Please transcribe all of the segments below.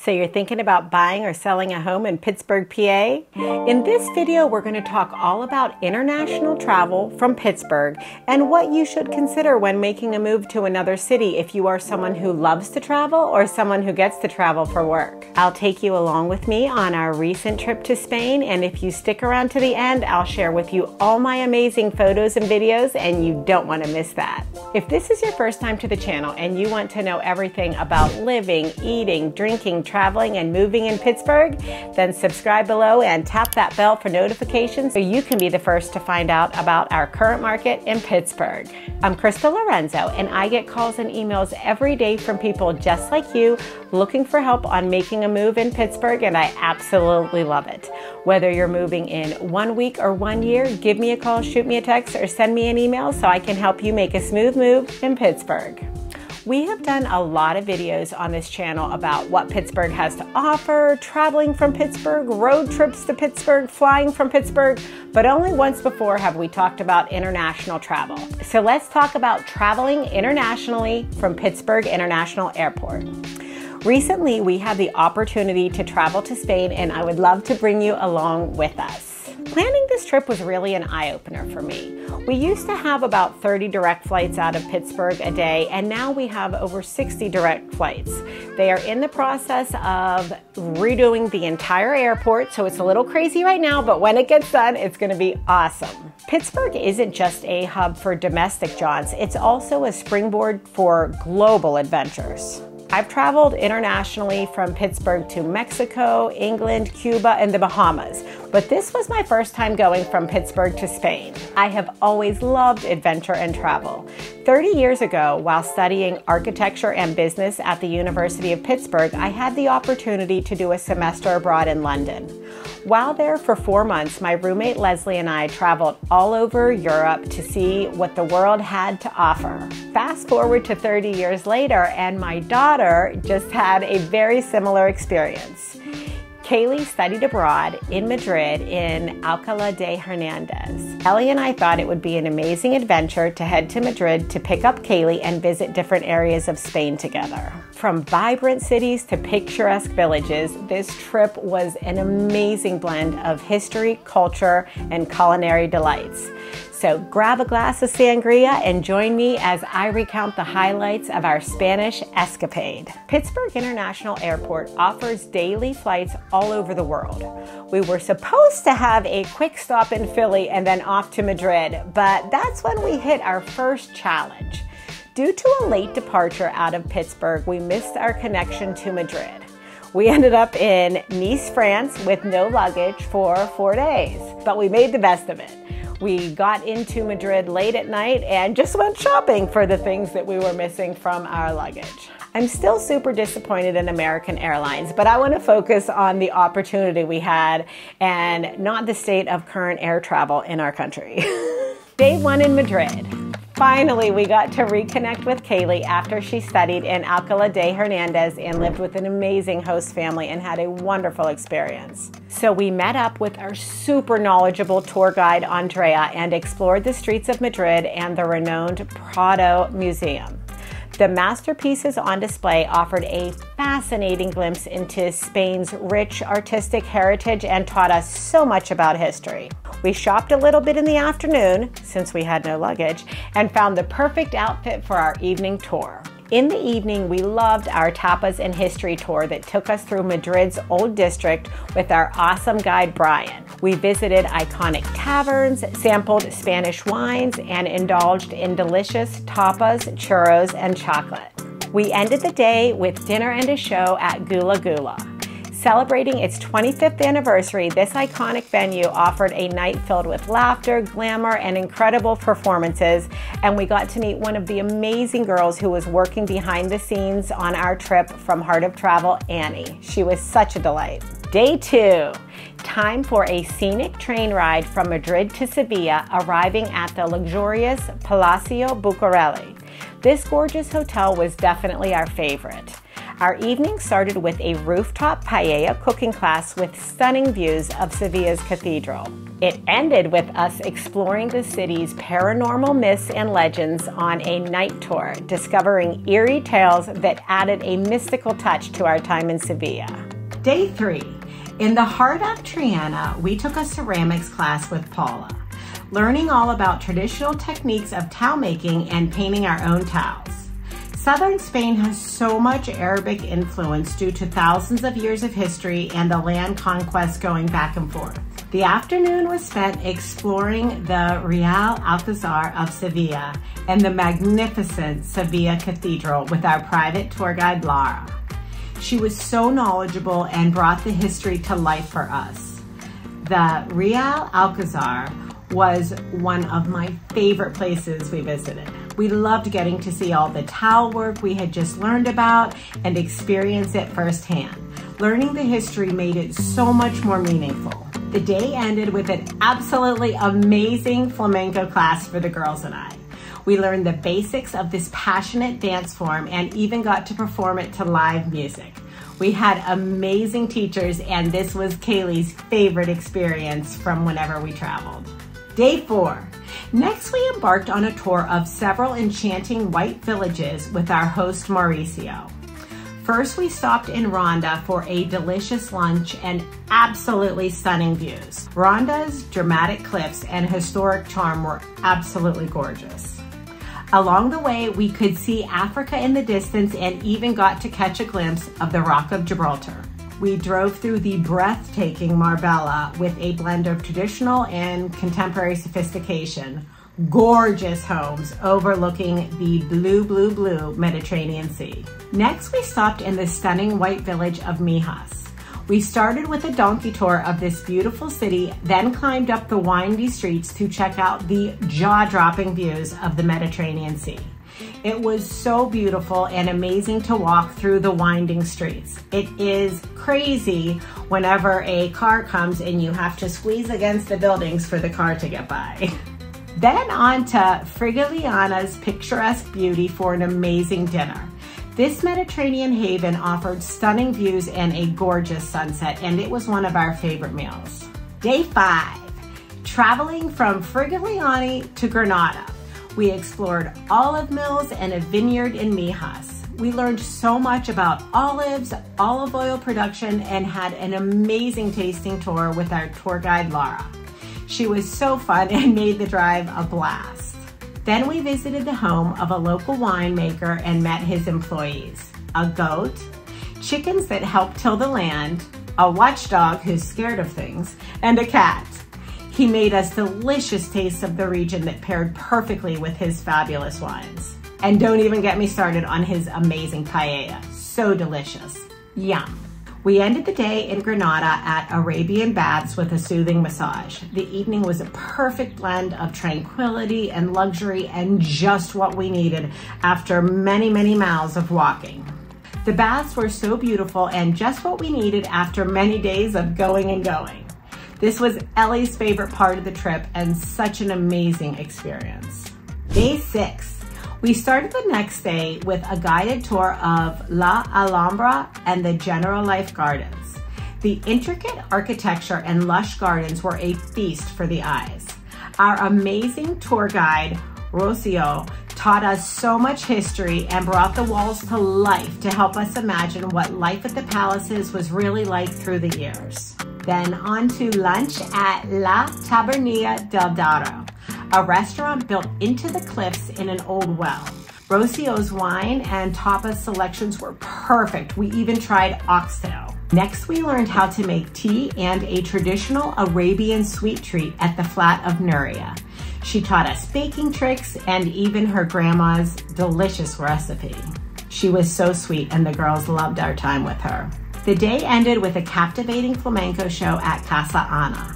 So you're thinking about buying or selling a home in Pittsburgh, PA? In this video, we're going to talk all about international travel from Pittsburgh and what you should consider when making a move to another city if you are someone who loves to travel or someone who gets to travel for work. I'll take you along with me on our recent trip to Spain, and if you stick around to the end, I'll share with you all my amazing photos and videos, and you don't want to miss that. If this is your first time to the channel and you want to know everything about living, eating, drinking, traveling, and moving in Pittsburgh, then subscribe below and tap that bell for notifications so you can be the first to find out about our current market in Pittsburgh. I'm Crystal Lorenzo, and I get calls and emails every day from people just like you looking for help on making a move in Pittsburgh, and I absolutely love it. Whether you're moving in 1 week or 1 year, give me a call, shoot me a text, or send me an email so I can help you make a smooth move in Pittsburgh. We have done a lot of videos on this channel about what Pittsburgh has to offer, traveling from Pittsburgh, road trips to Pittsburgh, flying from Pittsburgh, but only once before have we talked about international travel. So let's talk about traveling internationally from Pittsburgh International Airport. Recently, we had the opportunity to travel to Spain, and I would love to bring you along with us. Planning this trip was really an eye-opener for me. We used to have about 30 direct flights out of Pittsburgh a day, and now we have over 60 direct flights. They are in the process of redoing the entire airport, so it's a little crazy right now, but when it gets done, it's going to be awesome. Pittsburgh isn't just a hub for domestic jaunts, it's also a springboard for global adventures. I've traveled internationally from Pittsburgh to Mexico, England, Cuba, and the Bahamas, but this was my first time going from Pittsburgh to Spain. I have always loved adventure and travel. 30 years ago, while studying architecture and business at the University of Pittsburgh, I had the opportunity to do a semester abroad in London. While there for 4 months, my roommate Leslie and I traveled all over Europe to see what the world had to offer. Fast forward to 30 years later, and my daughter just had a very similar experience. Kaylee studied abroad in Madrid in Alcalá de Henares. Ellie and I thought it would be an amazing adventure to head to Madrid to pick up Kaylee and visit different areas of Spain together. From vibrant cities to picturesque villages, this trip was an amazing blend of history, culture, and culinary delights. So grab a glass of sangria and join me as I recount the highlights of our Spanish escapade. Pittsburgh International Airport offers daily flights all over the world. We were supposed to have a quick stop in Philly and then off to Madrid, but that's when we hit our first challenge. Due to a late departure out of Pittsburgh, we missed our connection to Madrid. We ended up in Nice, France with no luggage for 4 days, but we made the best of it. We got into Madrid late at night and just went shopping for the things that we were missing from our luggage. I'm still super disappointed in American Airlines, but I want to focus on the opportunity we had and not the state of current air travel in our country. Day 1 in Madrid. Finally, we got to reconnect with Kaylee after she studied in Alcalá de Henares and lived with an amazing host family and had a wonderful experience. So we met up with our super knowledgeable tour guide, Andrea, and explored the streets of Madrid and the renowned Prado Museum. The masterpieces on display offered a fascinating glimpse into Spain's rich artistic heritage and taught us so much about history. We shopped a little bit in the afternoon, since we had no luggage, and found the perfect outfit for our evening tour. In the evening, we loved our tapas and history tour that took us through Madrid's old district with our awesome guide, Brian. We visited iconic taverns, sampled Spanish wines, and indulged in delicious tapas, churros, and chocolate. We ended the day with dinner and a show at Gula Gula. Celebrating its 25th anniversary, this iconic venue offered a night filled with laughter, glamour, and incredible performances, and we got to meet one of the amazing girls who was working behind the scenes on our trip from Heart of Travel, Annie. She was such a delight. Day 2. Time for a scenic train ride from Madrid to Sevilla, arriving at the luxurious Palacio Bucareli. This gorgeous hotel was definitely our favorite. Our evening started with a rooftop paella cooking class with stunning views of Sevilla's cathedral. It ended with us exploring the city's paranormal myths and legends on a night tour, discovering eerie tales that added a mystical touch to our time in Sevilla. Day 3. In the heart of Triana, we took a ceramics class with Paula, learning all about traditional techniques of towel making and painting our own towels. Southern Spain has so much Arabic influence due to thousands of years of history and the land conquest going back and forth. The afternoon was spent exploring the Real Alcázar of Sevilla and the magnificent Sevilla Cathedral with our private tour guide, Lara. She was so knowledgeable and brought the history to life for us. The Real Alcázar was one of my favorite places we visited. We loved getting to see all the towel work we had just learned about and experience it firsthand. Learning the history made it so much more meaningful. The day ended with an absolutely amazing flamenco class for the girls and I. We learned the basics of this passionate dance form and even got to perform it to live music. We had amazing teachers, and this was Kaylee's favorite experience from whenever we traveled. Day 4. Next, we embarked on a tour of several enchanting white villages with our host, Mauricio. First, we stopped in Ronda for a delicious lunch and absolutely stunning views. Ronda's dramatic cliffs and historic charm were absolutely gorgeous. Along the way, we could see Africa in the distance and even got to catch a glimpse of the Rock of Gibraltar. We drove through the breathtaking Marbella with a blend of traditional and contemporary sophistication. Gorgeous homes overlooking the blue Mediterranean Sea. Next, we stopped in the stunning white village of Mijas. We started with a donkey tour of this beautiful city, then climbed up the windy streets to check out the jaw-dropping views of the Mediterranean Sea. It was so beautiful and amazing to walk through the winding streets. It is crazy whenever a car comes and you have to squeeze against the buildings for the car to get by. Then on to Frigiliana's picturesque beauty for an amazing dinner. This Mediterranean haven offered stunning views and a gorgeous sunset, and it was one of our favorite meals. Day 5, traveling from Frigiliana to Granada. We explored olive mills and a vineyard in Mijas. We learned so much about olives, olive oil production, and had an amazing tasting tour with our tour guide, Lara. She was so fun and made the drive a blast. Then we visited the home of a local winemaker and met his employees. A goat, chickens that help till the land, a watchdog who's scared of things, and a cat. He made us delicious tastes of the region that paired perfectly with his fabulous wines. And don't even get me started on his amazing paella. So delicious. Yum. We ended the day in Granada at Arabian baths with a soothing massage. The evening was a perfect blend of tranquility and luxury and just what we needed after many miles of walking. The baths were so beautiful and just what we needed after many days of going and going. This was Ellie's favorite part of the trip and such an amazing experience. Day 6. We started the next day with a guided tour of La Alhambra and the General Life Gardens. The intricate architecture and lush gardens were a feast for the eyes. Our amazing tour guide, Rocio, taught us so much history and brought the walls to life to help us imagine what life at the palaces was really like through the years. Then on to lunch at La Tabernia del Darro, a restaurant built into the cliffs in an old well. Rocio's wine and tapas selections were perfect. We even tried oxtail. Next, we learned how to make tea and a traditional Arabian sweet treat at the flat of Nuria. She taught us baking tricks and even her grandma's delicious recipe. She was so sweet and the girls loved our time with her. The day ended with a captivating flamenco show at Casa Ana,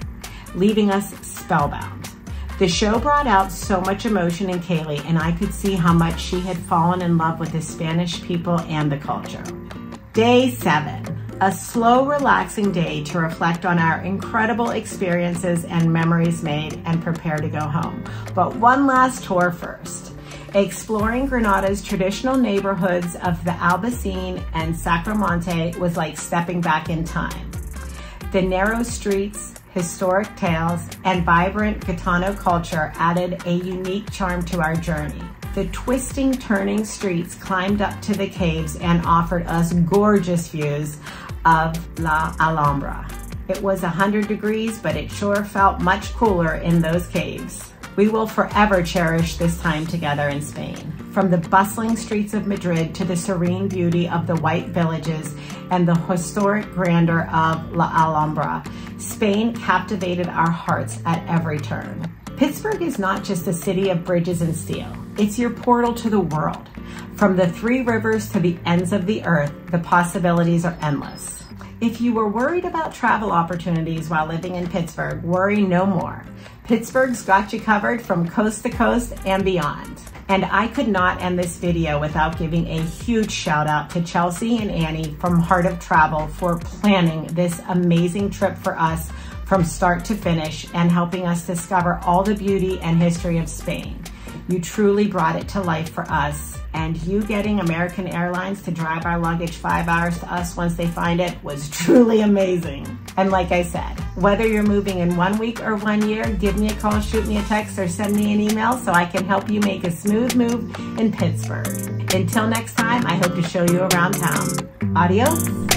leaving us spellbound. The show brought out so much emotion in Kaylee, and I could see how much she had fallen in love with the Spanish people and the culture. Day 7, a slow, relaxing day to reflect on our incredible experiences and memories made and prepare to go home. But one last tour first. Exploring Granada's traditional neighborhoods of the Albayzín and Sacromonte was like stepping back in time. The narrow streets, historic tales, and vibrant Gitano culture added a unique charm to our journey. The twisting, turning streets climbed up to the caves and offered us gorgeous views of La Alhambra. It was 100 degrees, but it sure felt much cooler in those caves. We will forever cherish this time together in Spain. From the bustling streets of Madrid to the serene beauty of the white villages and the historic grandeur of La Alhambra, Spain captivated our hearts at every turn. Pittsburgh is not just a city of bridges and steel. It's your portal to the world. From the three rivers to the ends of the earth, the possibilities are endless. If you were worried about travel opportunities while living in Pittsburgh, worry no more. Pittsburgh's got you covered from coast to coast and beyond. And I could not end this video without giving a huge shout out to Chelsea and Annie from Heart of Travel for planning this amazing trip for us from start to finish and helping us discover all the beauty and history of Spain. You truly brought it to life for us, and you getting American Airlines to drive our luggage 5 hours to us once they find it was truly amazing. And like I said, whether you're moving in 1 week or 1 year, give me a call, shoot me a text, or send me an email so I can help you make a smooth move in Pittsburgh. Until next time, I hope to show you around town. Adios.